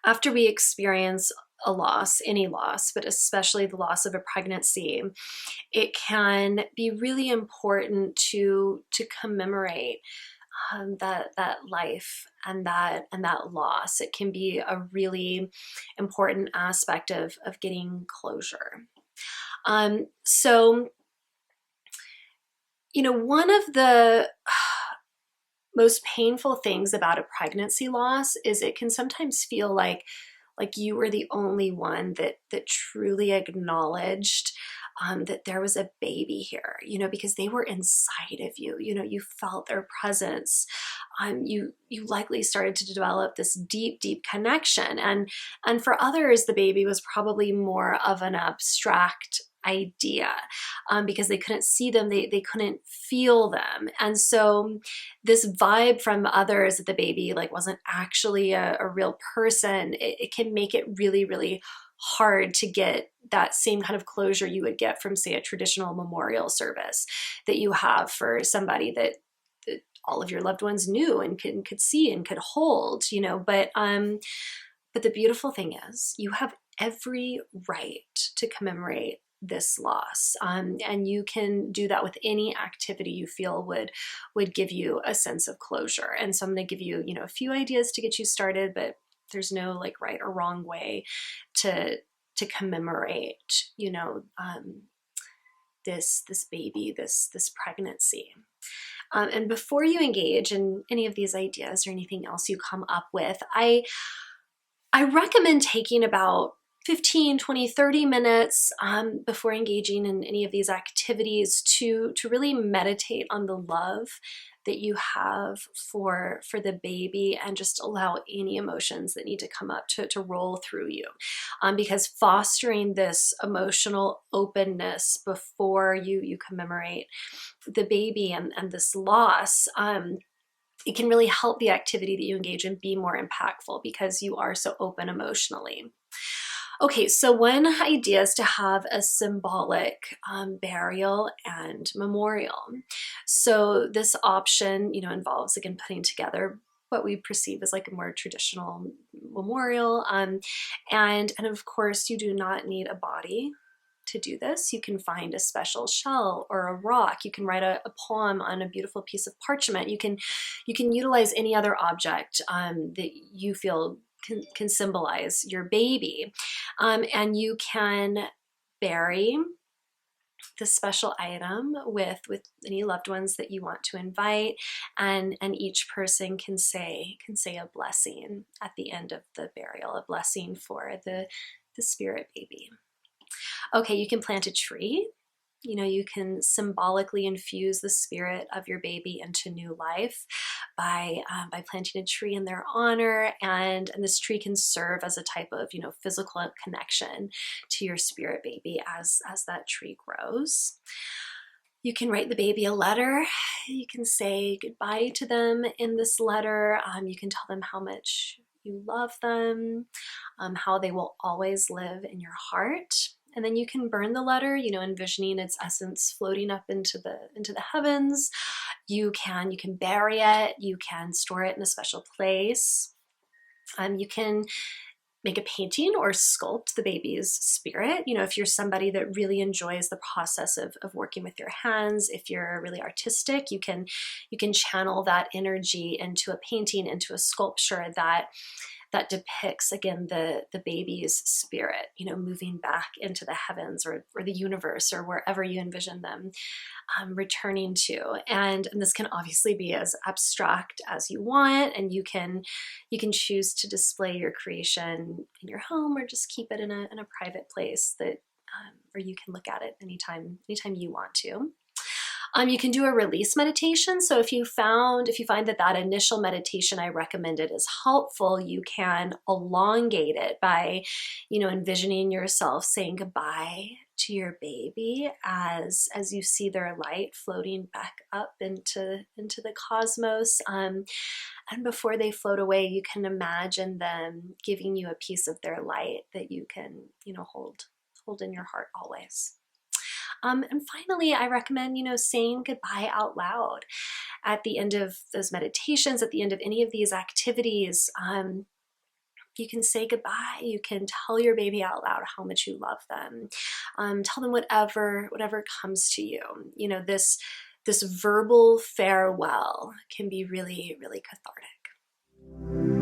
after we experience a loss, any loss, but especially the loss of a pregnancy, it can be really important to commemorate that life and that loss. It can be a really important aspect of getting closure. So, one of the most painful things about a pregnancy loss is it can sometimes feel like you were the only one that truly acknowledged that there was a baby here, because they were inside of you. You felt their presence. You likely started to develop this deep, deep connection. And for others, the baby was probably more of an abstract idea, because they couldn't see them, they couldn't feel them. And so this vibe from others that the baby wasn't actually a real person, it can make it really, really hard to get that same kind of closure you would get from, say, a traditional memorial service that you have for somebody that all of your loved ones knew and could see and could hold, but the beautiful thing is you have every right to commemorate this loss, and you can do that with any activity you feel would give you a sense of closure. And so I'm going to give you a few ideas to get you started, but there's no right or wrong way to commemorate this baby, this pregnancy. And before you engage in any of these ideas or anything else you come up with, I recommend taking about 15, 20, 30 minutes before engaging in any of these activities to really meditate on the love that you have for the baby, and just allow any emotions that need to come up to roll through you. Because fostering this emotional openness before you commemorate the baby and this loss, it can really help the activity that you engage in be more impactful because you are so open emotionally. Okay, so one idea is to have a symbolic burial and memorial. So this option, involves, again, putting together what we perceive as a more traditional memorial. And of course, you do not need a body to do this. You can find a special shell or a rock. You can write a poem on a beautiful piece of parchment. You can utilize any other object that you feel can symbolize your baby. And you can bury the special item with any loved ones that you want to invite, and each person can say a blessing at the end of the burial, a blessing for the spirit baby. Okay, you can plant a tree. You can symbolically infuse the spirit of your baby into new life by planting a tree in their honor, and this tree can serve as a type of physical connection to your spirit baby as that tree grows. You can write the baby a letter. You can say goodbye to them in this letter. You can tell them how much you love them, how they will always live in your heart. And then you can burn the letter, envisioning its essence floating up into the heavens. You can bury it. You can store it in a special place. You can make a painting or sculpt the baby's spirit. If you're somebody that really enjoys the process of working with your hands, if you're really artistic, you can channel that energy into a painting, into a sculpture that depicts, again, the baby's spirit, moving back into the heavens or the universe or wherever you envision them returning to. And this can obviously be as abstract as you want, and you can choose to display your creation in your home or just keep it in a private place that where you can look at it anytime you want to. You can do a release meditation. So if you find that initial meditation I recommended is helpful, you can elongate it by, envisioning yourself saying goodbye to your baby as you see their light floating back up into the cosmos. And before they float away, you can imagine them giving you a piece of their light that you can, hold in your heart always. And finally, I recommend, saying goodbye out loud at the end of those meditations, at the end of any of these activities. You can say goodbye. You can tell your baby out loud how much you love them. Tell them whatever comes to you. You know, this verbal farewell can be really, really cathartic.